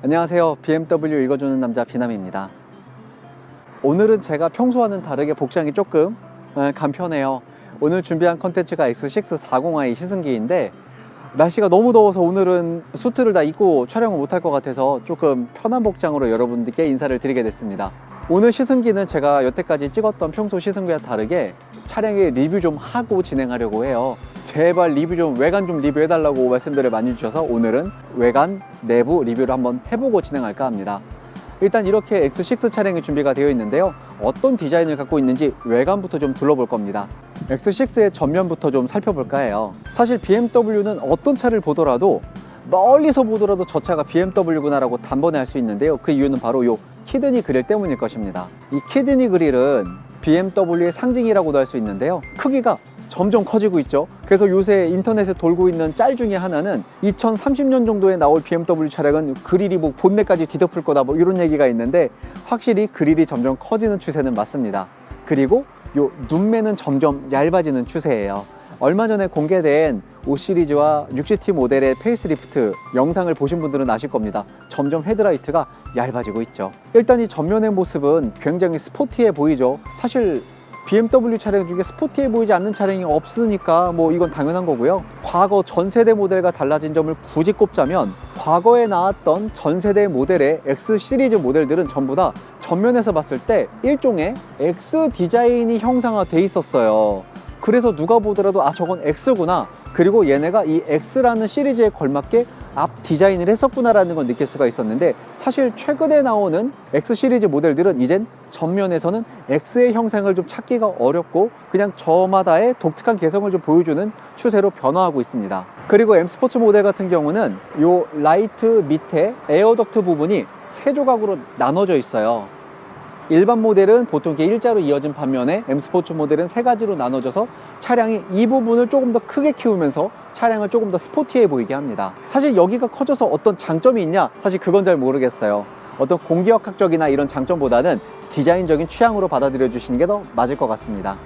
안녕하세요. BMW 읽어주는 남자 비남입니다. 오늘은 제가 평소와는 다르게 복장이 조금 간편해요. 오늘 준비한 컨텐츠가 X640i 시승기인데 날씨가 너무 더워서 오늘은 수트를 다 입고 촬영을 못할 것 같아서 조금 편한 복장으로 여러분들께 인사를 드리게 됐습니다. 오늘 시승기는 제가 여태까지 찍었던 평소 시승기와 다르게 차량의 리뷰 좀 하고 진행하려고 해요. 제발 리뷰 좀, 외관 좀 리뷰해달라고 말씀들을 많이 주셔서 오늘은 외관 내부 리뷰를 한번 해보고 진행할까 합니다. 일단 이렇게 X6 차량이 준비가 되어 있는데요, 어떤 디자인을 갖고 있는지 외관부터 좀 둘러볼 겁니다. X6의 전면부터 좀 살펴볼까 해요. 사실 BMW는 어떤 차를 보더라도 멀리서 보더라도 저 차가 BMW구나 라고 단번에 알 수 있는데요, 그 이유는 바로 이 키드니 그릴 때문일 것입니다. 이 키드니 그릴은 BMW의 상징이라고도 할 수 있는데요, 크기가 점점 커지고 있죠. 그래서 요새 인터넷에 돌고 있는 짤 중에 하나는 2030년 정도에 나올 BMW 차량은 그릴이 뭐 본넷까지 뒤덮을 거다 뭐 이런 얘기가 있는데, 확실히 그릴이 점점 커지는 추세는 맞습니다. 그리고 요 눈매는 점점 얇아지는 추세예요. 얼마 전에 공개된 5시리즈와 6GT 모델의 페이스리프트 영상을 보신 분들은 아실 겁니다. 점점 헤드라이트가 얇아지고 있죠. 일단 이 전면의 모습은 굉장히 스포티해 보이죠. 사실 BMW 차량 중에 스포티해 보이지 않는 차량이 없으니까 뭐 이건 당연한 거고요. 과거 전 세대 모델과 달라진 점을 굳이 꼽자면, 과거에 나왔던 전 세대 모델의 X 시리즈 모델들은 전부 다 전면에서 봤을 때 일종의 X 디자인이 형상화돼 있었어요. 그래서 누가 보더라도 아, 저건 X구나, 그리고 얘네가 이 X라는 시리즈에 걸맞게 앞 디자인을 했었구나 라는 걸 느낄 수가 있었는데, 사실 최근에 나오는 X 시리즈 모델들은 이젠 전면에서는 X의 형상을 좀 찾기가 어렵고 그냥 저마다의 독특한 개성을 좀 보여주는 추세로 변화하고 있습니다. 그리고 M 스포츠 모델 같은 경우는 요 라이트 밑에 에어덕트 부분이 세 조각으로 나눠져 있어요. 일반 모델은 보통 이렇게 일자로 이어진 반면에 M 스포츠 모델은 세 가지로 나눠져서 차량이 이 부분을 조금 더 크게 키우면서 차량을 조금 더 스포티해 보이게 합니다. 사실 여기가 커져서 어떤 장점이 있냐? 사실 그건 잘 모르겠어요. 어떤 공기역학적이나 이런 장점보다는 디자인적인 취향으로 받아들여 주시는 게 더 맞을 것 같습니다.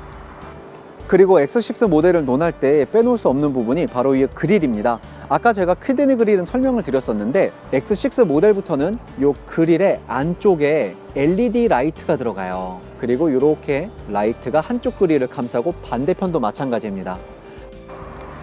그리고 X6 모델을 논할 때 빼놓을 수 없는 부분이 바로 이 그릴입니다. 아까 제가 키드니 그릴은 설명을 드렸었는데, X6 모델부터는 이 그릴의 안쪽에 LED 라이트가 들어가요. 그리고 이렇게 라이트가 한쪽 그릴을 감싸고 반대편도 마찬가지입니다.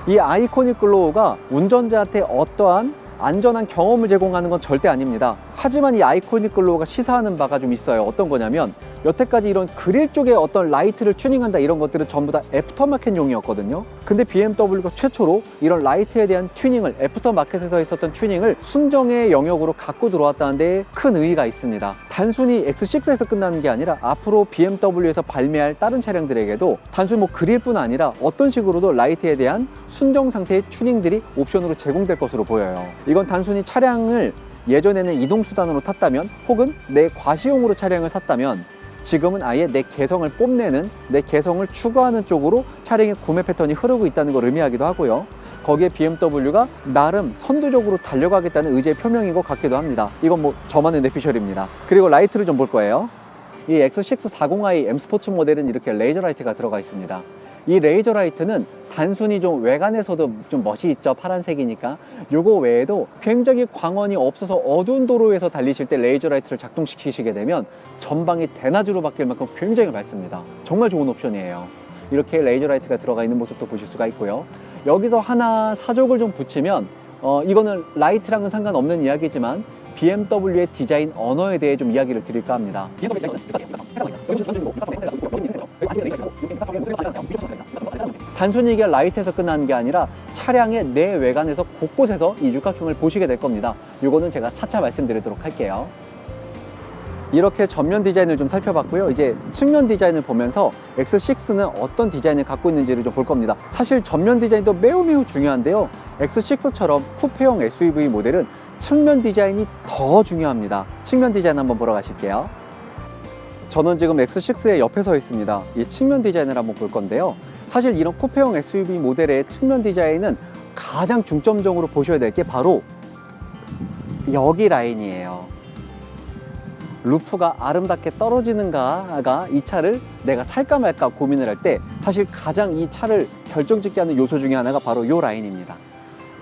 이 아이코닉 글로우가 운전자한테 어떠한 안전한 경험을 제공하는 건 절대 아닙니다. 하지만 이 아이코닉 글로우가 시사하는 바가 좀 있어요. 어떤 거냐면, 여태까지 이런 그릴 쪽에 어떤 라이트를 튜닝한다 이런 것들은 전부 다 애프터마켓용이었거든요. 근데 BMW가 최초로 이런 라이트에 대한 튜닝을, 애프터마켓에서 있었던 튜닝을 순정의 영역으로 갖고 들어왔다는 데 큰 의의가 있습니다. 단순히 X6에서 끝나는 게 아니라 앞으로 BMW에서 발매할 다른 차량들에게도 단순히 뭐 그릴뿐 아니라 어떤 식으로도 라이트에 대한 순정 상태의 튜닝들이 옵션으로 제공될 것으로 보여요. 이건 단순히 차량을 예전에는 이동수단으로 탔다면, 혹은 내 과시용으로 차량을 샀다면, 지금은 아예 내 개성을 뽐내는, 내 개성을 추구하는 쪽으로 차량의 구매 패턴이 흐르고 있다는 걸 의미하기도 하고요. 거기에 BMW가 나름 선두적으로 달려가겠다는 의지의 표명인 것 같기도 합니다. 이건 뭐 저만의 내피셜입니다. 그리고 라이트를 좀 볼 거예요. 이 X640i M 스포츠 모델은 이렇게 레이저 라이트가 들어가 있습니다. 이 레이저 라이트는 단순히 좀 외관에서도 좀 멋이 있죠. 파란색이니까. 요거 외에도 굉장히 광원이 없어서 어두운 도로에서 달리실 때 레이저 라이트를 작동시키시게 되면 전방이 대낮으로 바뀔 만큼 굉장히 밝습니다. 정말 좋은 옵션이에요. 이렇게 레이저 라이트가 들어가 있는 모습도 보실 수가 있고요. 여기서 하나 사족을 좀 붙이면, 이거는 라이트랑은 상관없는 이야기지만 BMW의 디자인 언어에 대해 좀 이야기를 드릴까 합니다. 단순히 이게 라이트에서 끝나는 게 아니라 차량의 내 외관에서 곳곳에서 이 육각형을 보시게 될 겁니다. 이거는 제가 차차 말씀드리도록 할게요. 이렇게 전면 디자인을 좀 살펴봤고요. 이제 측면 디자인을 보면서 X6는 어떤 디자인을 갖고 있는지를 좀 볼 겁니다. 사실 전면 디자인도 매우 중요한데요, X6처럼 쿠페형 SUV 모델은 측면 디자인이 더 중요합니다. 측면 디자인 한번 보러 가실게요. 저는 지금 X6의 옆에 서 있습니다. 이 측면 디자인을 한번 볼 건데요, 사실 이런 쿠페형 SUV 모델의 측면 디자인은 가장 중점적으로 보셔야 될 게 바로 여기 라인이에요. 루프가 아름답게 떨어지는가가 이 차를 내가 살까 말까 고민을 할 때 사실 가장 이 차를 결정짓게 하는 요소 중에 하나가 바로 이 라인입니다.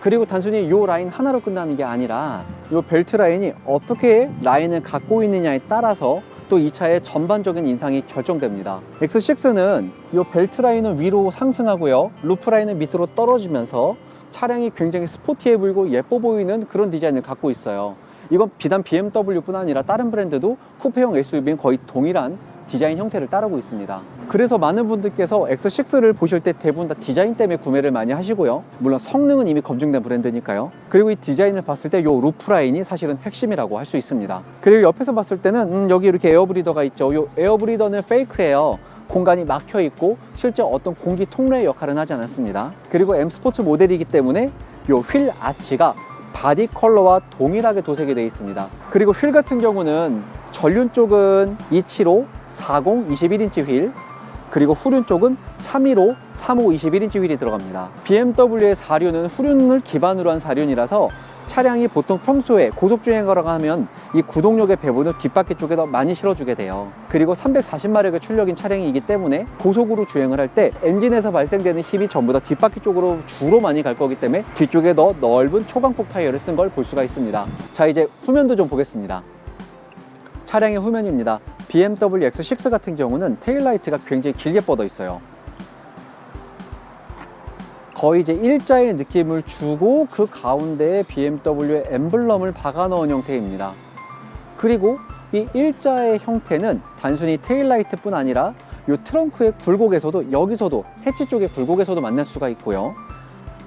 그리고 단순히 이 라인 하나로 끝나는 게 아니라 이 벨트 라인이 어떻게 라인을 갖고 있느냐에 따라서 또 이 차의 전반적인 인상이 결정됩니다. X6는 이 벨트 라인은 위로 상승하고요, 루프 라인은 밑으로 떨어지면서 차량이 굉장히 스포티해 보이고 예뻐 보이는 그런 디자인을 갖고 있어요. 이건 비단 BMW뿐 아니라 다른 브랜드도 쿠페형 SUV는 거의 동일한 디자인 형태를 따르고 있습니다. 그래서 많은 분들께서 X6를 보실 때 대부분 다 디자인 때문에 구매를 많이 하시고요, 물론 성능은 이미 검증된 브랜드니까요. 그리고 이 디자인을 봤을 때 이 루프 라인이 사실은 핵심이라고 할 수 있습니다. 그리고 옆에서 봤을 때는 여기 이렇게 에어브리더가 있죠. 이 에어브리더는 페이크예요. 공간이 막혀 있고 실제 어떤 공기 통로의 역할은 하지 않았습니다. 그리고 M 스포츠 모델이기 때문에 이 휠 아치가 바디 컬러와 동일하게 도색이 되어 있습니다. 그리고 휠 같은 경우는 전륜 쪽은 275, 40, 21인치 휠, 그리고 후륜 쪽은 315, 35, 21인치 휠이 들어갑니다. BMW의 4륜은 후륜을 기반으로 한 4륜이라서 차량이 보통 평소에 고속주행을 하면 이 구동력의 배분을 뒷바퀴 쪽에 더 많이 실어주게 돼요. 그리고 340마력의 출력인 차량이기 때문에 고속으로 주행을 할 때 엔진에서 발생되는 힘이 전부 다 뒷바퀴 쪽으로 주로 많이 갈 거기 때문에 뒤쪽에 더 넓은 초강폭 타이어를 쓴 걸 볼 수가 있습니다. 자, 이제 후면도 좀 보겠습니다. 차량의 후면입니다. BMW X6 같은 경우는 테일라이트가 굉장히 길게 뻗어 있어요. 거의 이제 일자의 느낌을 주고 그 가운데에 BMW의 엠블럼을 박아 넣은 형태입니다. 그리고 이 일자의 형태는 단순히 테일라이트 뿐 아니라 이 트렁크의 굴곡에서도, 여기서도 해치 쪽의 굴곡에서도 만날 수가 있고요,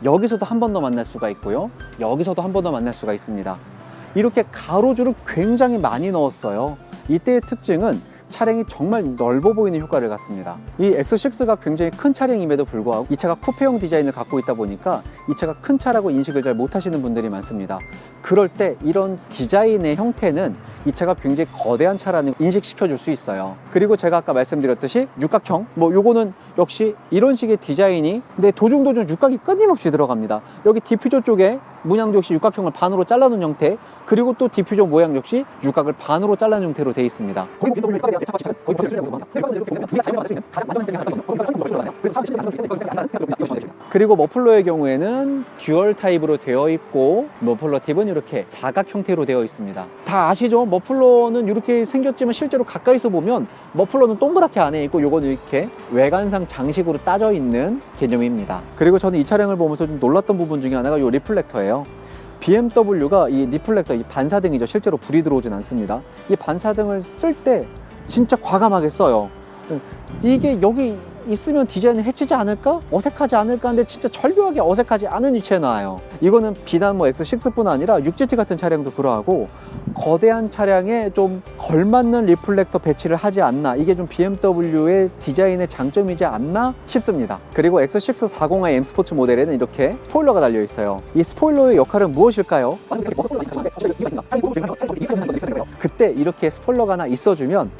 여기서도 한 번 더 만날 수가 있고요, 여기서도 한 번 더 만날 수가 있습니다. 이렇게 가로줄을 굉장히 많이 넣었어요. 이때의 특징은 차량이 정말 넓어 보이는 효과를 갖습니다. 이 X6가 굉장히 큰 차량임에도 불구하고 이 차가 쿠페형 디자인을 갖고 있다 보니까 이 차가 큰 차라고 인식을 잘 못하시는 분들이 많습니다. 그럴 때 이런 디자인의 형태는 이 차가 굉장히 거대한 차라는 걸 인식시켜 줄 수 있어요. 그리고 제가 아까 말씀드렸듯이 육각형, 요거는 역시 이런 식의 디자인이, 근데 도중 육각이 끊임없이 들어갑니다. 여기 디퓨저 쪽에 문양도 역시 육각형을 반으로 잘라놓은 형태, 그리고 또 디퓨저 모양 역시 육각을 반으로 잘라놓은 형태로 되어 있습니다. 그리고 머플러의 경우에는 듀얼 타입으로 되어 있고, 머플러 팁은 이렇게 사각 형태로 되어 있습니다. 다 아시죠? 머플러는 이렇게 생겼지만 실제로 가까이서 보면 머플러는 동그랗게 안에 있고, 요거는 이렇게 외관상 장식으로 따져 있는 개념입니다. 그리고 저는 이 차량을 보면서 좀 놀랐던 부분 중에 하나가 이 리플렉터예요. BMW가 이 리플렉터, 이 반사등이죠. 실제로 불이 들어오진 않습니다. 이 반사등을 쓸 때 진짜 과감하게 써요. 이게 여기 있으면 디자인을 해치지 않을까? 어색하지 않을까? 근데 진짜 절묘하게 어색하지 않은 위치에 놔요. 이거는 비단 X6뿐 아니라 6GT 같은 차량도 그러하고 거대한 차량에 좀 걸맞는 리플렉터 배치를 하지 않나, 이게 좀 BMW의 디자인의 장점이지 않나 싶습니다. 그리고 X6 40i M 스포츠 모델에는 이렇게 스포일러가 달려 있어요. 이 스포일러의 역할은 무엇일까요? 그때 이렇게 스포일러가 하나 있어주면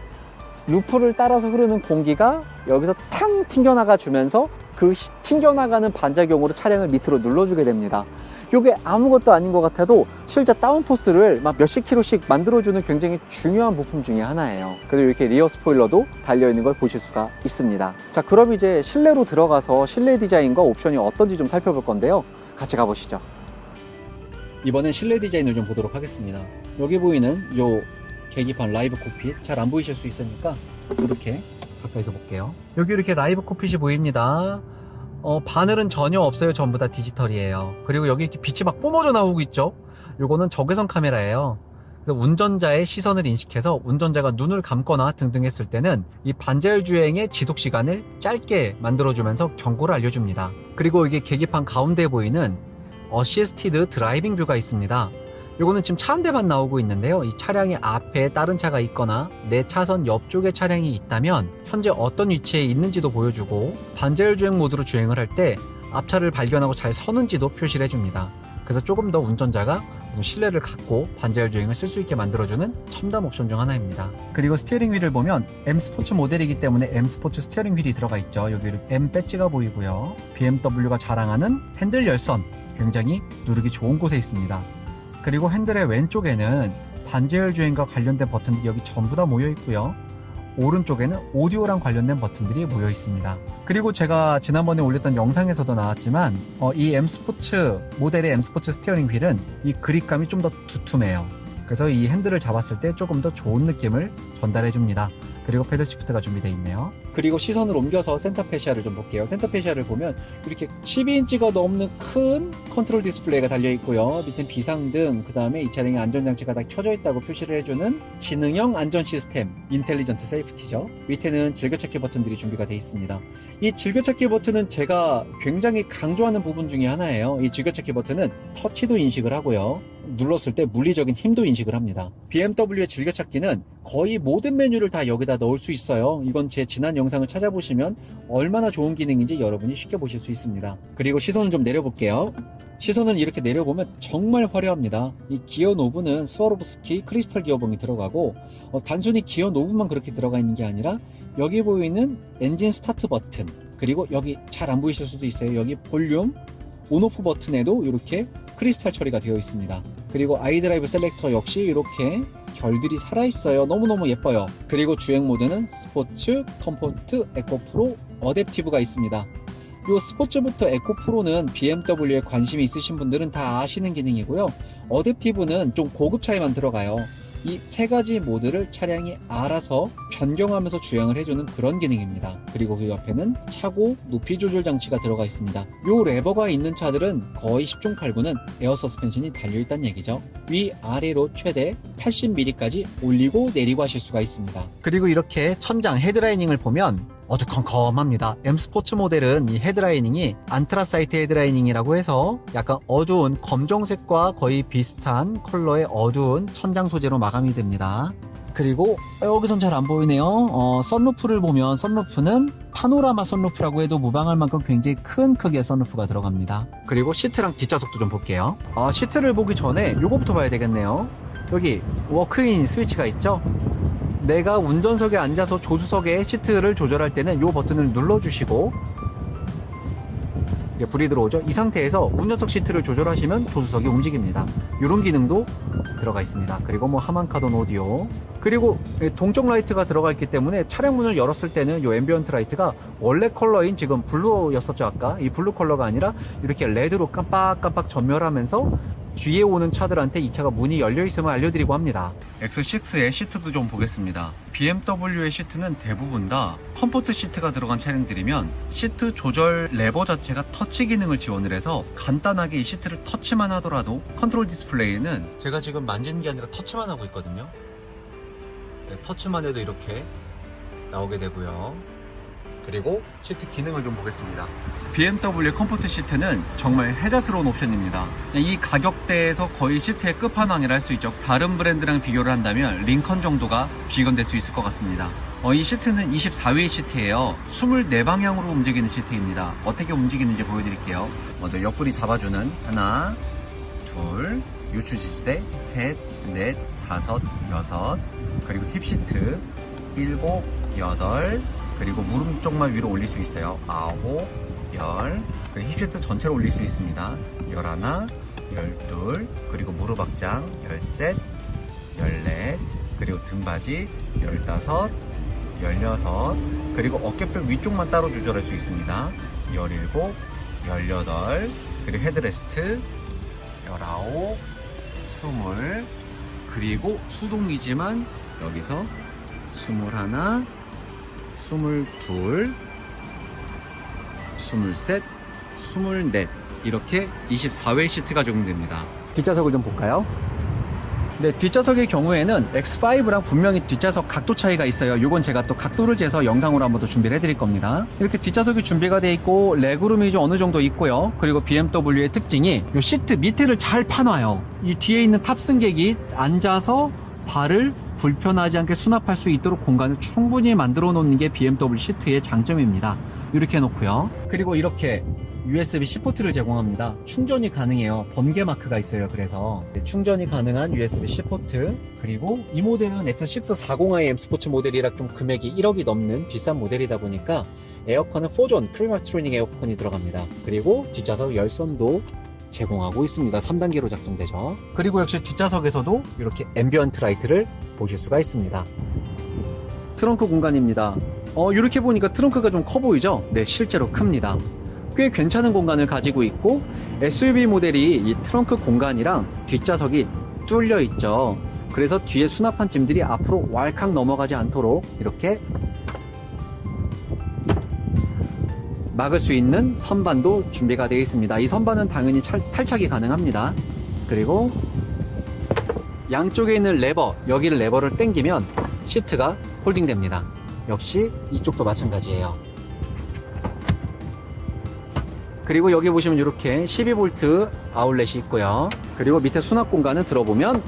루프를 따라서 흐르는 공기가 여기서 탕 튕겨나가 주면서 그 튕겨나가는 반작용으로 차량을 밑으로 눌러주게 됩니다. 이게 아무것도 아닌 것 같아도 실제 다운포스를 막 몇십 킬로씩 만들어주는 굉장히 중요한 부품 중에 하나예요. 그리고 이렇게 리어 스포일러도 달려있는 걸 보실 수가 있습니다. 자, 그럼 이제 실내로 들어가서 실내 디자인과 옵션이 어떤지 좀 살펴볼 건데요. 같이 가보시죠. 이번엔 실내 디자인을 좀 보도록 하겠습니다. 여기 보이는 요 계기판 라이브 콕핏, 잘 안 보이실 수 있으니까 이렇게 가까이서 볼게요. 여기 이렇게 라이브 콕핏이 보입니다. 바늘은 전혀 없어요. 전부 다 디지털이에요. 그리고 여기 이렇게 빛이 막 뿜어져 나오고 있죠. 요거는 적외선 카메라예요. 그래서 운전자의 시선을 인식해서 운전자가 눈을 감거나 등등 했을 때는 이 반자율 주행의 지속 시간을 짧게 만들어주면서 경고를 알려줍니다. 그리고 이게 계기판 가운데 보이는 어시스티드 드라이빙 뷰가 있습니다. 요거는 지금 차 한 대만 나오고 있는데요. 이 차량의 앞에 다른 차가 있거나 내 차선 옆쪽에 차량이 있다면 현재 어떤 위치에 있는지도 보여주고, 반자율 주행 모드로 주행을 할 때 앞차를 발견하고 잘 서는지도 표시를 해줍니다. 그래서 조금 더 운전자가 신뢰를 갖고 반자율 주행을 쓸 수 있게 만들어주는 첨단 옵션 중 하나입니다. 그리고 스티어링 휠을 보면 M 스포츠 모델이기 때문에 M 스포츠 스티어링 휠이 들어가 있죠. 여기 M 배지가 보이고요. BMW가 자랑하는 핸들 열선, 굉장히 누르기 좋은 곳에 있습니다. 그리고 핸들의 왼쪽에는 반자율 주행과 관련된 버튼들이 여기 전부 다 모여 있고요. 오른쪽에는 오디오랑 관련된 버튼들이 모여 있습니다. 그리고 제가 지난번에 올렸던 영상에서도 나왔지만 이 M 스포츠 모델의 M 스포츠 스티어링 휠은 이 그립감이 좀 더 두툼해요. 그래서 이 핸들을 잡았을 때 조금 더 좋은 느낌을 전달해 줍니다. 그리고 패들 시프트가 준비되어 있네요. 그리고 시선을 옮겨서 센터 페시아를 좀 볼게요. 센터 페시아를 보면 이렇게 12인치가 넘는 큰 컨트롤 디스플레이가 달려 있고요. 밑엔 비상등, 그 다음에 이 차량의 안전장치가 다 켜져 있다고 표시를 해주는 지능형 안전 시스템, 인텔리전트 세이프티죠. 밑에는 즐겨찾기 버튼들이 준비가 되어 있습니다. 이 즐겨찾기 버튼은 제가 굉장히 강조하는 부분 중에 하나예요. 이 즐겨찾기 버튼은 터치도 인식을 하고요. 눌렀을 때 물리적인 힘도 인식을 합니다. BMW의 즐겨찾기는 거의 모든 메뉴를 다 여기다 넣을 수 있어요. 이건 제 지난 영상을 찾아보시면 얼마나 좋은 기능인지 여러분이 쉽게 보실 수 있습니다. 그리고 시선을 좀 내려볼게요. 시선을 이렇게 내려보면 정말 화려합니다. 이 기어 노브는 스와로브스키 크리스탈 기어봉이 들어가고 단순히 기어 노브만 그렇게 들어가 있는 게 아니라 여기 보이는 엔진 스타트 버튼, 그리고 여기 잘 안 보이실 수도 있어요. 여기 볼륨 온오프 버튼에도 이렇게 크리스탈 처리가 되어 있습니다. 그리고 아이드라이브 셀렉터 역시 이렇게 결들이 살아있어요. 너무너무 예뻐요. 그리고 주행 모드는 스포츠, 컴포트, 에코 프로, 어댑티브가 있습니다. 이 스포츠부터 에코 프로는 BMW에 관심이 있으신 분들은 다 아시는 기능이고요. 어댑티브는 좀 고급차에만 들어가요. 이 세 가지 모드를 차량이 알아서 변경하면서 주행을 해주는 그런 기능입니다. 그리고 그 옆에는 차고 높이 조절 장치가 들어가 있습니다. 요 레버가 있는 차들은 거의 10중 8구는 에어 서스펜션이 달려있다는 얘기죠. 위아래로 최대 80mm까지 올리고 내리고 하실 수가 있습니다. 그리고 이렇게 천장 헤드라이닝을 보면 어두컴컴합니다. M 스포츠 모델은 이 헤드라이닝이 안트라사이트 헤드라이닝이라고 해서 약간 어두운 검정색과 거의 비슷한 컬러의 어두운 천장 소재로 마감이 됩니다. 그리고 여기선 잘 안 보이네요. 선루프를 보면 선루프는 파노라마 선루프라고 해도 무방할 만큼 굉장히 큰 크기의 선루프가 들어갑니다. 그리고 시트랑 뒷좌석도 좀 볼게요. 시트를 보기 전에 요거부터 봐야 되겠네요. 여기 워크인 스위치가 있죠? 내가 운전석에 앉아서 조수석의 시트를 조절할 때는 이 버튼을 눌러주시고 불이 들어오죠. 이 상태에서 운전석 시트를 조절하시면 조수석이 움직입니다. 이런 기능도 들어가 있습니다. 그리고 뭐 하만카돈 오디오, 그리고 동적 라이트가 들어가 있기 때문에 차량 문을 열었을 때는 이 앰비언트 라이트가 원래 컬러인 지금 블루였었죠. 아까 이 블루 컬러가 아니라 이렇게 레드로 깜빡깜빡 전멸하면서 뒤에 오는 차들한테 이 차가 문이 열려 있음을 알려드리고 합니다. X6의 시트도 좀 보겠습니다. BMW의 시트는 대부분 다 컴포트 시트가 들어간 차량들이면 시트 조절 레버 자체가 터치 기능을 지원을 해서 간단하게 이 시트를 터치만 하더라도 컨트롤 디스플레이는 제가 지금 만지는 게 아니라 터치만 하고 있거든요. 네, 터치만 해도 이렇게 나오게 되고요. 그리고 시트 기능을 좀 보겠습니다. BMW의 컴포트 시트는 정말 혜자스러운 옵션입니다. 이 가격대에서 거의 시트의 끝판왕이라 할 수 있죠. 다른 브랜드랑 비교를 한다면 링컨 정도가 비견될 수 있을 것 같습니다. 이 시트는 24회 시트예요. 24방향으로 움직이는 시트입니다. 어떻게 움직이는지 보여드릴게요. 먼저 옆구리 잡아주는 하나, 둘, 요추지지대 셋, 넷, 다섯, 여섯, 그리고 힙시트 일곱, 여덟, 그리고 무릎 쪽만 위로 올릴 수 있어요. 9, 10, 그리고 힙시트 전체로 올릴 수 있습니다. 11, 12, 그리고 무릎 확장 13, 14, 그리고 등받이 15, 16, 그리고 어깨뼈 위쪽만 따로 조절할 수 있습니다. 17, 18, 그리고 헤드레스트 19, 20, 그리고 수동이지만 여기서 21, 22, 23, 24 이렇게 24회 시트가 적용됩니다. 뒷좌석을 좀 볼까요? 네, 뒷좌석의 경우에는 X5랑 분명히 뒷좌석 각도 차이가 있어요. 이건 제가 또 각도를 재서 영상으로 한번 더 준비를 해드릴 겁니다. 이렇게 뒷좌석이 준비가 되어 있고 레그룸이 좀 어느 정도 있고요. 그리고 BMW의 특징이 이 시트 밑에를 잘 파놔요. 이 뒤에 있는 탑승객이 앉아서 발을 불편하지 않게 수납할 수 있도록 공간을 충분히 만들어 놓는 게 BMW 시트의 장점입니다. 이렇게 해놓고요. 그리고 이렇게 USB-C 포트를 제공합니다. 충전이 가능해요. 번개 마크가 있어요. 그래서 충전이 가능한 USB-C 포트. 그리고 이 모델은 X6 40i M 스포츠 모델이라 좀 금액이 1억이 넘는 비싼 모델이다 보니까 에어컨은 4존 클리마 트루닝 에어컨이 들어갑니다. 그리고 뒷좌석 열선도 제공하고 있습니다. 3단계로 작동되죠. 그리고 역시 뒷좌석에서도 이렇게 앰비언트 라이트를 보실 수가 있습니다. 트렁크 공간입니다. 이렇게 보니까 트렁크가 좀 커 보이죠? 네, 실제로 큽니다. 꽤 괜찮은 공간을 가지고 있고 SUV 모델이 이 트렁크 공간이랑 뒷좌석이 뚫려 있죠. 그래서 뒤에 수납한 짐들이 앞으로 왈칵 넘어가지 않도록 이렇게 막을 수 있는 선반도 준비가 되어 있습니다. 이 선반은 당연히 탈착이 가능합니다. 그리고 양쪽에 있는 레버, 여기를 레버를 당기면 시트가 홀딩됩니다. 역시 이쪽도 마찬가지예요. 그리고 여기 보시면 이렇게 12V 아울렛이 있고요. 그리고 밑에 수납 공간은 들어보면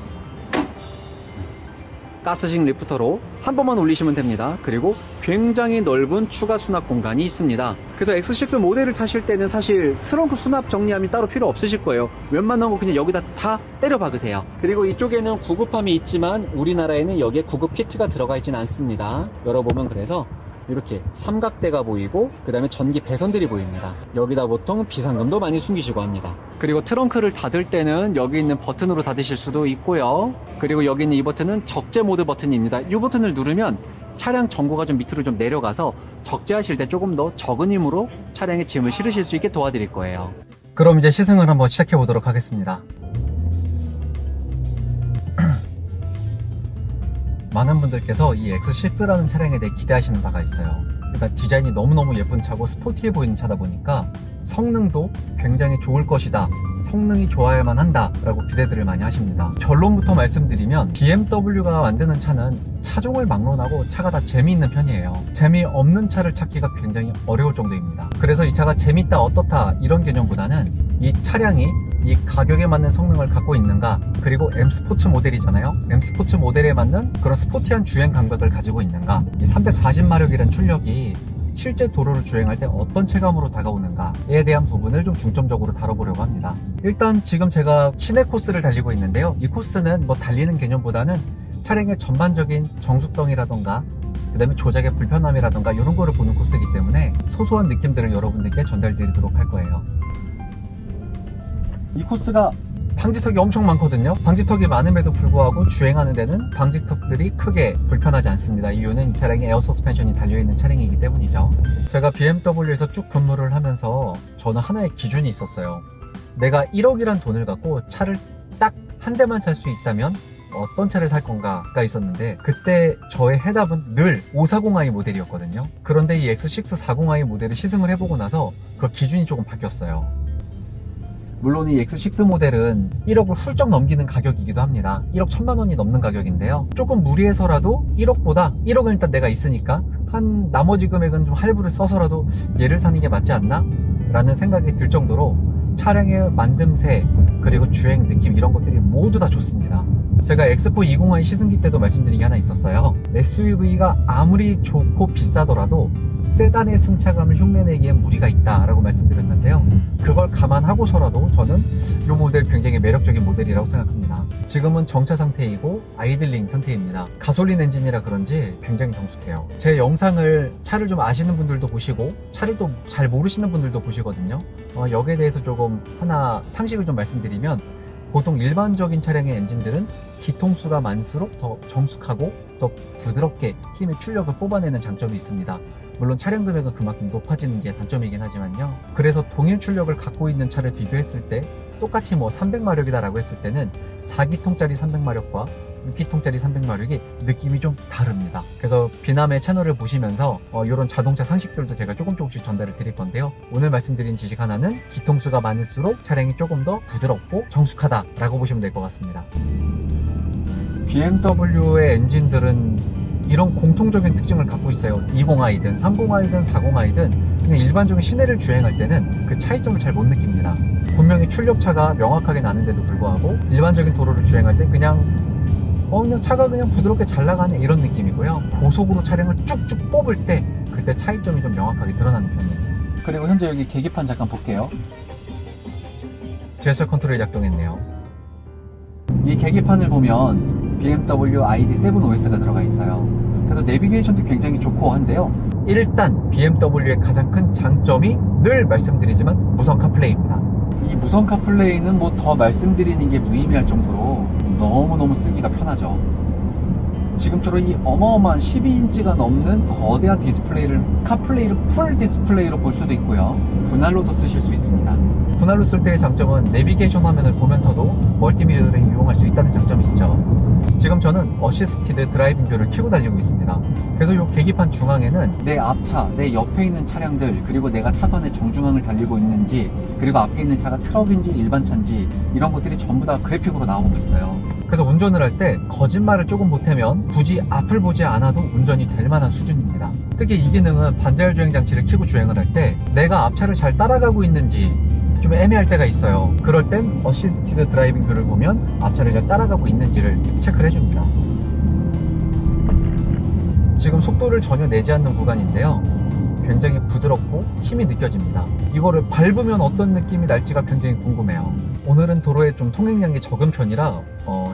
가스식 리프터로 한 번만 올리시면 됩니다. 그리고 굉장히 넓은 추가 수납 공간이 있습니다. 그래서 X6 모델을 타실 때는 사실 트렁크 수납 정리함이 따로 필요 없으실 거예요. 웬만한 거 그냥 여기다 다 때려 박으세요. 그리고 이쪽에는 구급함이 있지만 우리나라에는 여기에 구급 키트가 들어가 있진 않습니다. 열어보면 그래서 이렇게 삼각대가 보이고 그 다음에 전기 배선들이 보입니다. 여기다 보통 비상금도 많이 숨기시고 합니다. 그리고 트렁크를 닫을 때는 여기 있는 버튼으로 닫으실 수도 있고요. 그리고 여기 있는 이 버튼은 적재 모드 버튼입니다. 이 버튼을 누르면 차량 전고가 좀 밑으로 좀 내려가서 적재하실 때 조금 더 적은 힘으로 차량에 짐을 실으실 수 있게 도와드릴 거예요. 그럼 이제 시승을 한번 시작해 보도록 하겠습니다. 많은 분들께서 이 X6라는 차량에 대해 기대하시는 바가 있어요. 일단 디자인이 너무너무 예쁜 차고 스포티해 보이는 차다 보니까 성능도 굉장히 좋을 것이다, 성능이 좋아야만 한다 라고 기대들을 많이 하십니다. 결론부터 말씀드리면 BMW가 만드는 차는 차종을 막론하고 차가 다 재미있는 편이에요. 재미없는 차를 찾기가 굉장히 어려울 정도입니다. 그래서 이 차가 재밌다 어떻다 이런 개념보다는 이 차량이 이 가격에 맞는 성능을 갖고 있는가, 그리고 M스포츠 모델이잖아요. M스포츠 모델에 맞는 그런 스포티한 주행 감각을 가지고 있는가, 이 340마력이라는 출력이 실제 도로를 주행할 때 어떤 체감으로 다가오는가에 대한 부분을 좀 중점적으로 다뤄보려고 합니다. 일단 지금 제가 시내 코스를 달리고 있는데요. 이 코스는 뭐 달리는 개념보다는 차량의 전반적인 정숙성이라던가 그 다음에 조작의 불편함이라던가 이런 거를 보는 코스이기 때문에 소소한 느낌들을 여러분들께 전달드리도록 할 거예요. 이 코스가 방지턱이 엄청 많거든요. 방지턱이 많음에도 불구하고 주행하는 데는 방지턱들이 크게 불편하지 않습니다. 이유는 이 차량에 에어 서스펜션이 달려있는 차량이기 때문이죠. 제가 BMW에서 쭉 근무를 하면서 저는 하나의 기준이 있었어요. 내가 1억이란 돈을 갖고 차를 딱 한 대만 살 수 있다면 어떤 차를 살 건가가 있었는데, 그때 저의 해답은 늘 540i 모델이었거든요. 그런데 이 X6 40i 모델을 시승을 해보고 나서 그 기준이 조금 바뀌었어요. 물론 이 X6 모델은 1억을 훌쩍 넘기는 가격이기도 합니다. 1억 1000만 원이 넘는 가격인데요. 조금 무리해서라도 1억보다 1억은 일단 내가 있으니까 한 나머지 금액은 좀 할부를 써서라도 얘를 사는 게 맞지 않나? 라는 생각이 들 정도로 차량의 만듦새 그리고 주행 느낌 이런 것들이 모두 다 좋습니다. 제가 X4 20i 시승기 때도 말씀드린 게 하나 있었어요. SUV가 아무리 좋고 비싸더라도 세단의 승차감을 흉내내기엔 무리가 있다라고 말씀드렸는데요. 그걸 감안하고서라도 저는 이 모델 굉장히 매력적인 모델이라고 생각합니다. 지금은 정차 상태이고 아이들링 상태입니다. 가솔린 엔진이라 그런지 굉장히 정숙해요. 제 영상을 차를 좀 아시는 분들도 보시고 차를 또 잘 모르시는 분들도 보시거든요. 여기에 대해서 조금 하나 상식을 좀 말씀드리면, 보통 일반적인 차량의 엔진들은 기통수가 많을수록 더 정숙하고 더 부드럽게 힘의 출력을 뽑아내는 장점이 있습니다. 물론 차량 금액은 그만큼 높아지는 게 단점이긴 하지만요. 그래서 동일 출력을 갖고 있는 차를 비교했을 때 똑같이 뭐 300마력이다 라고 했을 때는 4기통짜리 300마력과 6기통짜리 300마력이 느낌이 좀 다릅니다. 그래서 비남의 채널을 보시면서 이런 자동차 상식들도 제가 조금씩 전달을 드릴 건데요. 오늘 말씀드린 지식 하나는 기통수가 많을수록 차량이 조금 더 부드럽고 정숙하다 라고 보시면 될 것 같습니다. BMW의 엔진들은 이런 공통적인 특징을 갖고 있어요. 20i든 30i든 40i든 그냥 일반적인 시내를 주행할 때는 그 차이점을 잘 못 느낍니다. 분명히 출력차가 명확하게 나는데도 불구하고 일반적인 도로를 주행할 때 그냥 차가 그냥 부드럽게 잘 나가네 이런 느낌이고요. 고속으로 차량을 쭉쭉 뽑을 때 그때 차이점이 좀 명확하게 드러나는 편이에요. 그리고 현재 여기 계기판 잠깐 볼게요. 제어차 컨트롤이 작동했네요. 이 계기판을 보면 BMW ID7 OS가 들어가 있어요. 그래서 내비게이션도 굉장히 좋고 한데요. 일단 BMW의 가장 큰 장점이 늘 말씀드리지만 무선 카플레이입니다. 이 무선 카플레이는 뭐 더 말씀드리는 게 무의미할 정도로 너무너무 쓰기가 편하죠. 지금처럼 이 어마어마한 12인치가 넘는 거대한 디스플레이를, 카플레이를 풀 디스플레이로 볼 수도 있고요. 분할로도 쓰실 수 있습니다. 분할로 쓸 때의 장점은 내비게이션 화면을 보면서도 멀티미디어를 이용할 수 있다는 장점이 있죠. 지금 저는 어시스티드 드라이빙 뷰를 켜고 달리고 있습니다. 그래서 이 계기판 중앙에는 내 앞차, 내 옆에 있는 차량들, 그리고 내가 차선의 정중앙을 달리고 있는지, 그리고 앞에 있는 차가 트럭인지 일반 차인지 이런 것들이 전부 다 그래픽으로 나오고 있어요. 그래서 운전을 할 때 거짓말을 조금 보태면 굳이 앞을 보지 않아도 운전이 될 만한 수준입니다. 특히 이 기능은 반자율 주행 장치를 켜고 주행을 할 때 내가 앞차를 잘 따라가고 있는지 좀 애매할 때가 있어요. 그럴 땐 어시스티드 드라이빙 뷰를 보면 앞차를 잘 따라가고 있는지를 체크를 해줍니다. 지금 속도를 전혀 내지 않는 구간인데요. 굉장히 부드럽고 힘이 느껴집니다. 이거를 밟으면 어떤 느낌이 날지가 굉장히 궁금해요. 오늘은 도로에 좀 통행량이 적은 편이라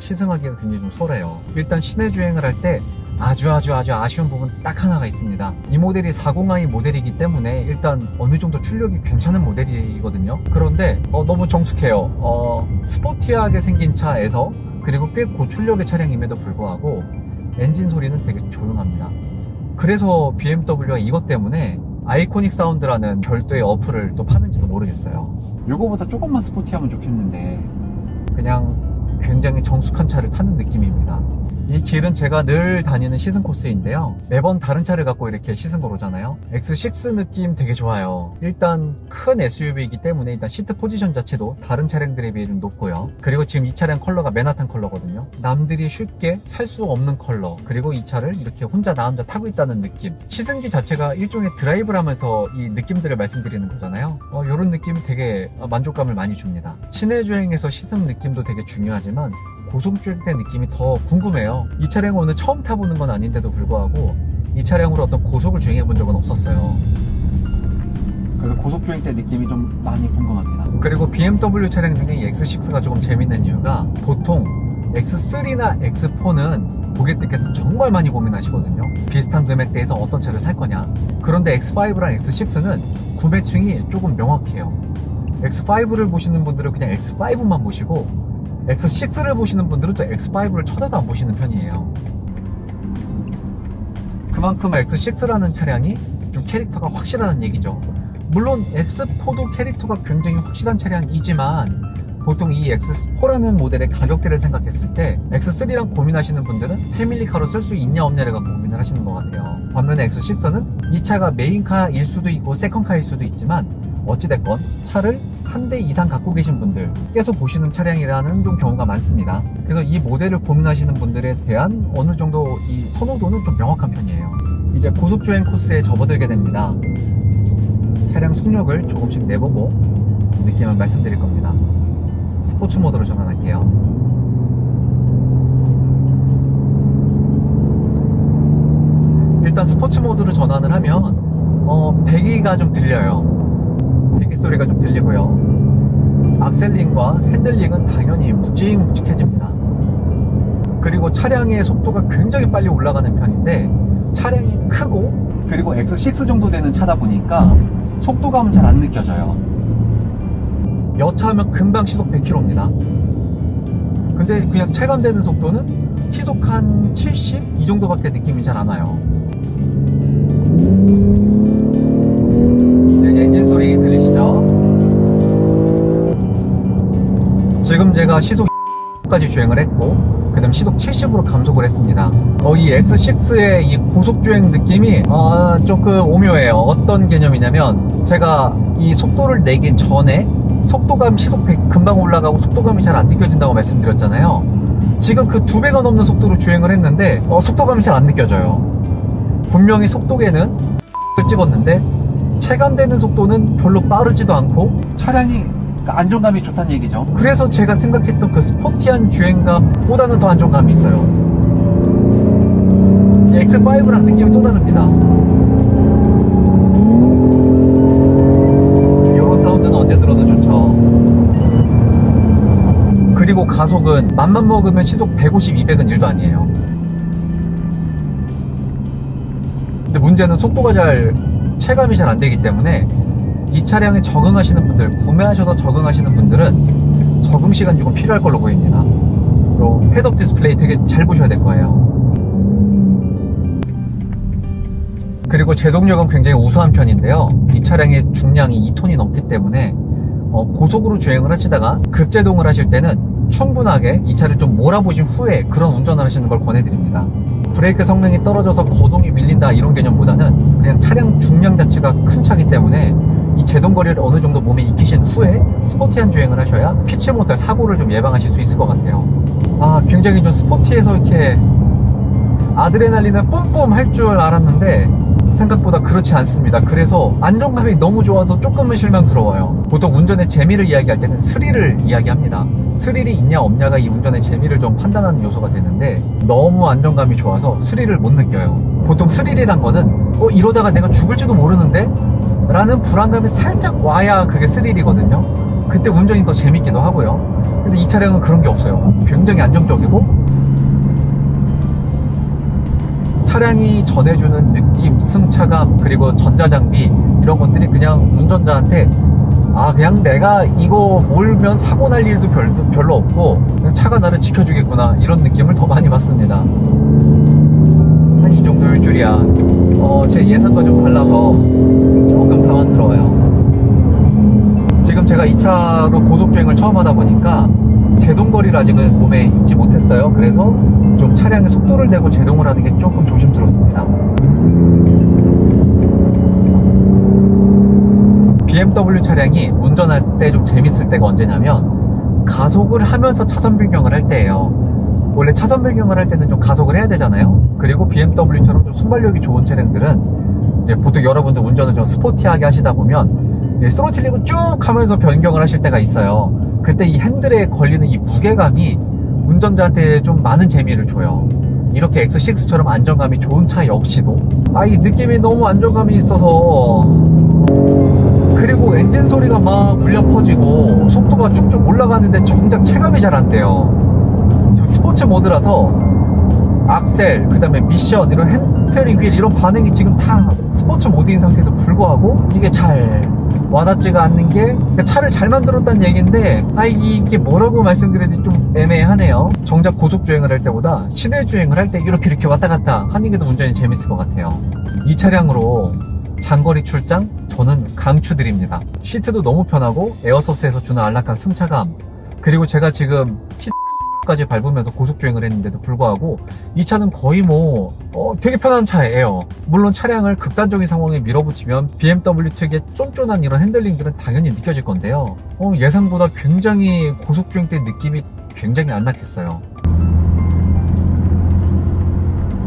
시승하기가 굉장히 좀 수월해요. 일단 시내 주행을 할 때 아주 아쉬운 부분 딱 하나가 있습니다. 이 모델이 40i 모델이기 때문에 일단 어느 정도 출력이 괜찮은 모델이거든요. 그런데 너무 정숙해요. 스포티하게 생긴 차에서, 그리고 꽤 고출력의 차량임에도 불구하고 엔진 소리는 되게 조용합니다. 그래서 BMW가 이것 때문에 아이코닉 사운드라는 별도의 어플을 또 파는지도 모르겠어요. 요거보다 조금만 스포티하면 좋겠는데 그냥 굉장히 정숙한 차를 타는 느낌입니다. 이 길은 제가 늘 다니는 시승 코스인데요. 매번 다른 차를 갖고 이렇게 시승을 오잖아요. X6 느낌 되게 좋아요. 일단 큰 SUV이기 때문에 일단 시트 포지션 자체도 다른 차량들에 비해 좀 높고요. 그리고 지금 이 차량 컬러가 맨하탄 컬러거든요. 남들이 쉽게 살 수 없는 컬러. 그리고 이 차를 이렇게 혼자 나 혼자 타고 있다는 느낌. 시승기 자체가 일종의 드라이브를 하면서 이 느낌들을 말씀드리는 거잖아요. 이런 느낌이 되게 만족감을 많이 줍니다. 시내 주행에서 시승 느낌도 되게 중요하지만 고속주행 때 느낌이 더 궁금해요. 이 차량을 오늘 처음 타보는 건 아닌데도 불구하고 이 차량으로 어떤 고속을 주행해 본 적은 없었어요. 그래서 고속주행 때 느낌이 좀 많이 궁금합니다. 그리고 BMW 차량 중에 이 X6가 조금 재밌는 이유가 보통 X3나 X4는 고객들께서 정말 많이 고민하시거든요. 비슷한 금액대에서 어떤 차를 살 거냐. 그런데 X5랑 X6는 구매층이 조금 명확해요. X5를 보시는 분들은 그냥 X5만 보시고 X6를 보시는 분들은 또 X5를 쳐다도 안 보시는 편이에요. 그만큼 X6라는 차량이 좀 캐릭터가 확실하다는 얘기죠. 물론 X4도 캐릭터가 굉장히 확실한 차량이지만 보통 이 X4라는 모델의 가격대를 생각했을 때 X3랑 고민하시는 분들은 패밀리카로 쓸 수 있냐 없냐를 갖고 고민을 하시는 것 같아요. 반면에 X6는 이 차가 메인카일 수도 있고 세컨카일 수도 있지만 어찌됐건 차를 한 대 이상 갖고 계신 분들 계속 보시는 차량이라는 좀 경우가 많습니다. 그래서 이 모델을 고민하시는 분들에 대한 어느 정도 이 선호도는 좀 명확한 편이에요. 이제 고속주행 코스에 접어들게 됩니다. 차량 속력을 조금씩 내보고 느낌을 말씀드릴 겁니다. 스포츠 모드로 전환할게요. 일단 스포츠 모드로 전환을 하면 배기가 좀 들려요. 배기 소리가 좀 들리고요. 악셀링과 핸들링은 당연히 묵직묵직해집니다. 그리고 차량의 속도가 굉장히 빨리 올라가는 편인데 차량이 크고 그리고 X6 정도 되는 차다 보니까 속도감은 잘 안 느껴져요. 여차하면 금방 시속 100km입니다. 근데 그냥 체감되는 속도는 시속 한 70? 이 정도밖에 느낌이 잘 안 와요. 엔진 소리 들리시죠? 지금 제가 시속 까지 주행을 했고 그 다음 시속 70으로 감속을 했습니다. 이 X6의 이 고속주행 느낌이 조금 오묘해요. 어떤 개념이냐면 제가 이 속도를 내기 전에 속도감 시속 100 금방 올라가고 속도감이 잘 안 느껴진다고 말씀드렸잖아요. 지금 그 2배가 넘는 속도로 주행을 했는데 속도감이 잘 안 느껴져요. 분명히 속도계는 찍었는데 체감되는 속도는 별로 빠르지도 않고 차량이 안정감이 좋다는 얘기죠. 그래서 제가 생각했던 그 스포티한 주행감보다는 더 안정감이 있어요. X5랑 느낌이 또 다릅니다. 이런 사운드는 언제 들어도 좋죠. 그리고 가속은 맘만 먹으면 시속 150, 200은 1도 아니에요. 근데 문제는 속도가 체감이 잘 안 되기 때문에 이 차량에 적응하시는 분들, 구매하셔서 적응하시는 분들은 적응 시간이 조금 필요할 걸로 보입니다. 그리고 헤드업 디스플레이 되게 잘 보셔야 될 거예요. 그리고 제동력은 굉장히 우수한 편인데요. 이 차량의 중량이 2톤이 넘기 때문에 고속으로 주행을 하시다가 급제동을 하실 때는 충분하게 이 차를 좀 몰아보신 후에 그런 운전을 하시는 걸 권해드립니다. 브레이크 성능이 떨어져서 거동이 밀린다 이런 개념보다는 그냥 차량 중량 자체가 큰 차기 때문에 이 제동거리를 어느 정도 몸에 익히신 후에 스포티한 주행을 하셔야 피치 못할 사고를 좀 예방하실 수 있을 것 같아요. 굉장히 좀 스포티해서 이렇게 아드레날린을 뿜뿜 할 줄 알았는데 생각보다 그렇지 않습니다. 그래서 안정감이 너무 좋아서 조금은 실망스러워요. 보통 운전의 재미를 이야기할 때는 스릴을 이야기합니다. 스릴이 있냐 없냐가 이 운전의 재미를 좀 판단하는 요소가 되는데 너무 안정감이 좋아서 스릴을 못 느껴요. 보통 스릴이란 거는 이러다가 내가 죽을지도 모르는데? 라는 불안감이 살짝 와야 그게 스릴이거든요. 그때 운전이 더 재밌기도 하고요. 근데 이 차량은 그런 게 없어요. 굉장히 안정적이고 차량이 전해주는 느낌, 승차감, 그리고 전자장비 이런 것들이 그냥 운전자한테 그냥 내가 이거 몰면 사고 날 일도 별로 없고 그냥 차가 나를 지켜주겠구나 이런 느낌을 더 많이 받습니다. 한 이 정도일 줄이야. 제 예상과 좀 달라서 조금 당황스러워요. 지금 제가 이 차로 고속주행을 처음 하다 보니까 제동거리를 아직은 몸에 익지 못했어요. 그래서 좀 차량에 속도를 내고 제동을 하는 게 조금 조심스럽습니다. BMW 차량이 운전할 때 좀 재밌을 때가 언제냐면 가속을 하면서 차선 변경을 할 때예요. 원래 차선 변경을 할 때는 좀 가속을 해야 되잖아요. 그리고 BMW처럼 좀 순발력이 좋은 차량들은 이제 보통 여러분들 운전을 좀 스포티하게 하시다 보면 스로틀링을 쭉 하면서 변경을 하실 때가 있어요. 그때 이 핸들에 걸리는 이 무게감이 운전자한테 좀 많은 재미를 줘요. 이렇게 X6처럼 안정감이 좋은 차 역시도 이 느낌이 너무 안정감이 있어서 그리고 엔진 소리가 막 울려 퍼지고 속도가 쭉쭉 올라가는데 정작 체감이 잘 안 돼요. 지금 스포츠 모드라서 악셀, 그 다음에 미션, 이런 스티어링 휠 이런 반응이 지금 다 스포츠 모드인 상태에도 불구하고 이게 잘 와닿지가 않는 게 차를 잘 만들었다는 얘기인데 이게 뭐라고 말씀드려야지 좀 애매하네요. 정작 고속주행을 할 때보다 시내주행을 할 때 이렇게 왔다 갔다 하는 게 더 운전이 재밌을 것 같아요. 이 차량으로 장거리 출장 저는 강추드립니다. 시트도 너무 편하고 에어서스에서 주는 안락한 승차감, 그리고 제가 지금 까지 밟으면서 고속주행을 했는데도 불구하고 이 차는 거의 되게 편한 차예요. 물론 차량을 극단적인 상황에 밀어붙이면 BMW 특유의 쫀쫀한 이런 핸들링들은 당연히 느껴질 건데요. 예상보다 굉장히 고속주행 때 느낌이 굉장히 안락했어요.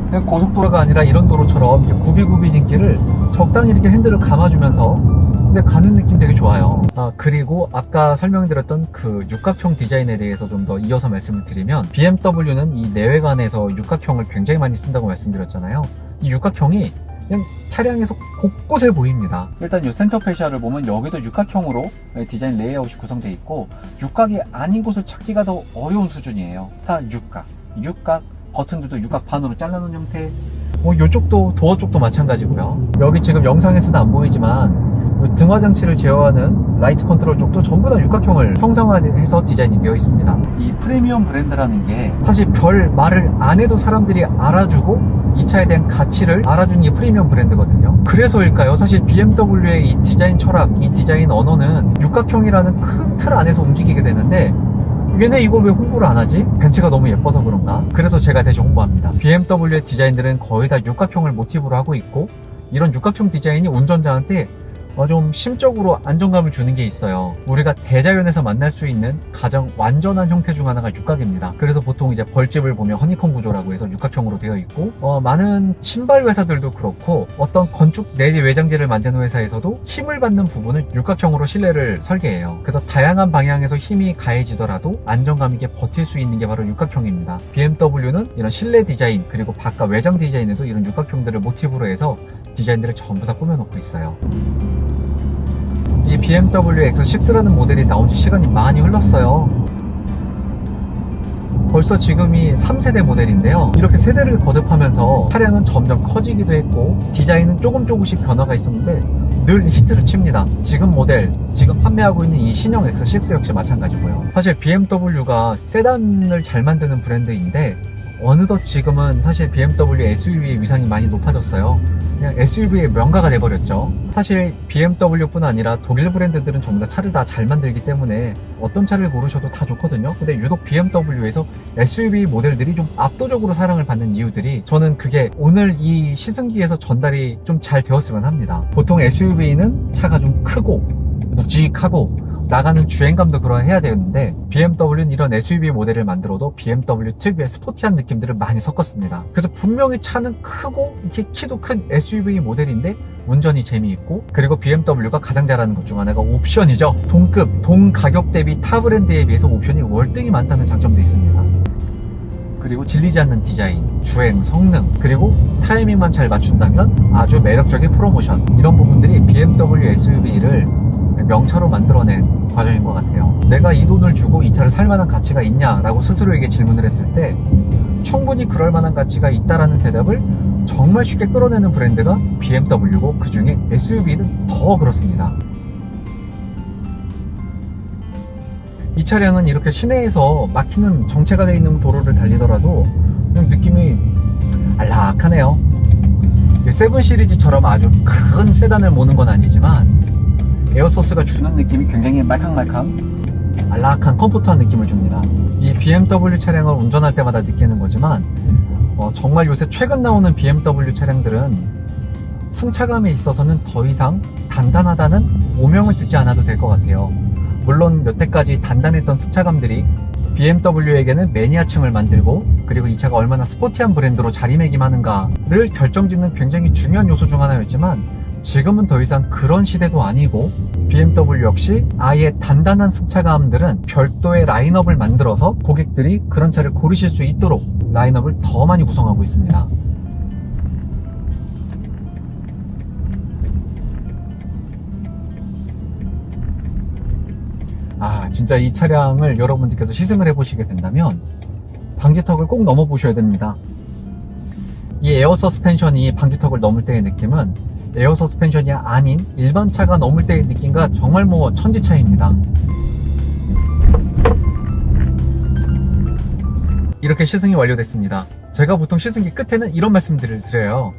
그냥 고속도로가 아니라 이런 도로처럼 구비구비진 길을 적당히 이렇게 핸들을 감아주면서 근데 가는 느낌 되게 좋아요. 그리고 아까 설명드렸던 그 육각형 디자인에 대해서 좀 더 이어서 말씀을 드리면 BMW는 이 내외관에서 육각형을 굉장히 많이 쓴다고 말씀드렸잖아요. 이 육각형이 그냥 차량에서 곳곳에 보입니다. 일단 이 센터 페시아를 보면 여기도 육각형으로 디자인 레이아웃이 구성되어 있고 육각이 아닌 곳을 찾기가 더 어려운 수준이에요. 다 육각 버튼들도 육각판으로 잘라놓은 형태. 이쪽도 도어 쪽도 마찬가지고요. 여기 지금 영상에서는 안 보이지만 등화 장치를 제어하는 라이트 컨트롤 쪽도 전부 다 육각형을 형상화해서 디자인이 되어 있습니다. 이 프리미엄 브랜드라는 게 사실 별 말을 안 해도 사람들이 알아주고 이 차에 대한 가치를 알아주는 게 프리미엄 브랜드거든요. 그래서일까요? 사실 BMW의 이 디자인 철학, 이 디자인 언어는 육각형이라는 큰 틀 안에서 움직이게 되는데 얘네 이걸 왜 홍보를 안 하지? 벤츠가 너무 예뻐서 그런가? 그래서 제가 대신 홍보합니다. BMW의 디자인들은 거의 다 육각형을 모티브로 하고 있고 이런 육각형 디자인이 운전자한테 좀 심적으로 안정감을 주는 게 있어요. 우리가 대자연에서 만날 수 있는 가장 완전한 형태 중 하나가 육각입니다. 그래서 보통 이제 벌집을 보면 허니콤 구조라고 해서 육각형으로 되어 있고 많은 신발 회사들도 그렇고 어떤 건축 내지 외장재를 만드는 회사에서도 힘을 받는 부분은 육각형으로 실내를 설계해요. 그래서 다양한 방향에서 힘이 가해지더라도 안정감 있게 버틸 수 있는 게 바로 육각형입니다. BMW는 이런 실내 디자인 그리고 바깥 외장 디자인에도 이런 육각형들을 모티브로 해서 디자인들을 전부 다 꾸며놓고 있어요. 이 BMW X6라는 모델이 나온 지 시간이 많이 흘렀어요. 벌써 지금이 3세대 모델인데요. 이렇게 세대를 거듭하면서 차량은 점점 커지기도 했고 디자인은 조금씩 변화가 있었는데 늘 히트를 칩니다. 지금 모델, 지금 판매하고 있는 이 신형 X6 역시 마찬가지고요. 사실 BMW가 세단을 잘 만드는 브랜드인데 어느덧 지금은 사실 BMW SUV의 위상이 많이 높아졌어요. 그냥 SUV의 명가가 돼버렸죠. 사실 BMW뿐 아니라 독일 브랜드들은 전부 다 차를 다 잘 만들기 때문에 어떤 차를 고르셔도 다 좋거든요. 근데 유독 BMW에서 SUV 모델들이 좀 압도적으로 사랑을 받는 이유들이, 저는 그게 오늘 이 시승기에서 전달이 좀 잘 되었으면 합니다. 보통 SUV는 차가 좀 크고 묵직하고 나가는 주행감도 그러해야 되는데, BMW는 이런 SUV 모델을 만들어도 BMW 특유의 스포티한 느낌들을 많이 섞었습니다. 그래서 분명히 차는 크고 이렇게 키도 큰 SUV 모델인데 운전이 재미있고, 그리고 BMW가 가장 잘하는 것 중 하나가 옵션이죠. 동 가격 대비 타 브랜드에 비해서 옵션이 월등히 많다는 장점도 있습니다. 그리고 질리지 않는 디자인, 주행, 성능, 그리고 타이밍만 잘 맞춘다면 아주 매력적인 프로모션, 이런 부분들이 BMW SUV를 명차로 만들어낸 과정인 것 같아요. 내가 이 돈을 주고 이 차를 살 만한 가치가 있냐라고 스스로에게 질문을 했을 때 충분히 그럴 만한 가치가 있다라는 대답을 정말 쉽게 끌어내는 브랜드가 BMW고, 그 중에 SUV는 더 그렇습니다. 이 차량은 이렇게 시내에서 막히는 정체가 되어 있는 도로를 달리더라도 그냥 느낌이 안락하네요. 7 시리즈처럼 아주 큰 세단을 모는 건 아니지만 에어소스가 주는 느낌이 굉장히 말캉말캉 안락한 컴포트한 느낌을 줍니다. 이 BMW 차량을 운전할 때마다 느끼는 거지만 정말 요새 최근 나오는 BMW 차량들은 승차감에 있어서는 더 이상 단단하다는 오명을 듣지 않아도 될 것 같아요. 물론 여태까지 단단했던 승차감들이 BMW에게는 매니아층을 만들고, 그리고 이 차가 얼마나 스포티한 브랜드로 자리매김하는가를 결정짓는 굉장히 중요한 요소 중 하나였지만, 지금은 더 이상 그런 시대도 아니고 BMW 역시 아예 단단한 승차감들은 별도의 라인업을 만들어서 고객들이 그런 차를 고르실 수 있도록 라인업을 더 많이 구성하고 있습니다. 진짜 이 차량을 여러분들께서 시승을 해보시게 된다면 방지턱을 꼭 넘어보셔야 됩니다. 이 에어 서스펜션이 방지턱을 넘을 때의 느낌은 에어 서스펜션이 아닌 일반 차가 넘을 때의 느낌과 정말 천지 차이입니다. 이렇게 시승이 완료됐습니다. 제가 보통 시승기 끝에는 이런 말씀들을 드려요.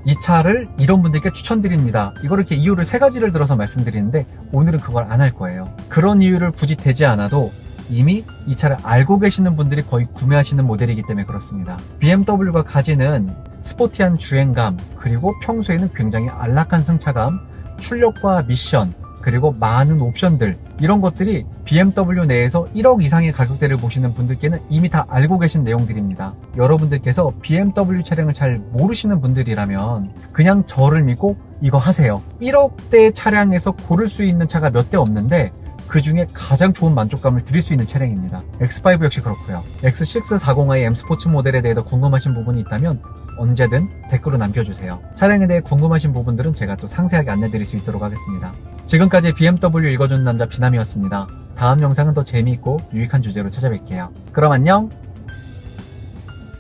이 차를 이런 분들께 추천드립니다. 이렇게 이유를 3가지를 들어서 말씀드리는데, 오늘은 그걸 안 할 거예요. 그런 이유를 굳이 대지 않아도 이미 이 차를 알고 계시는 분들이 거의 구매하시는 모델이기 때문에 그렇습니다. BMW가 가지는 스포티한 주행감, 그리고 평소에는 굉장히 안락한 승차감, 출력과 미션, 그리고 많은 옵션들, 이런 것들이 BMW 내에서 1억 이상의 가격대를 보시는 분들께는 이미 다 알고 계신 내용들입니다. 여러분들께서 BMW 차량을 잘 모르시는 분들이라면 그냥 저를 믿고 이거 하세요. 1억대 차량에서 고를 수 있는 차가 몇 대 없는데 그 중에 가장 좋은 만족감을 드릴 수 있는 차량입니다. X5 역시 그렇고요. X640i M 스포츠 모델에 대해 더 궁금하신 부분이 있다면 언제든 댓글로 남겨주세요. 차량에 대해 궁금하신 부분들은 제가 또 상세하게 안내드릴 수 있도록 하겠습니다. 지금까지 BMW 읽어주는 남자 비남이었습니다. 다음 영상은 더 재미있고 유익한 주제로 찾아뵐게요. 그럼 안녕!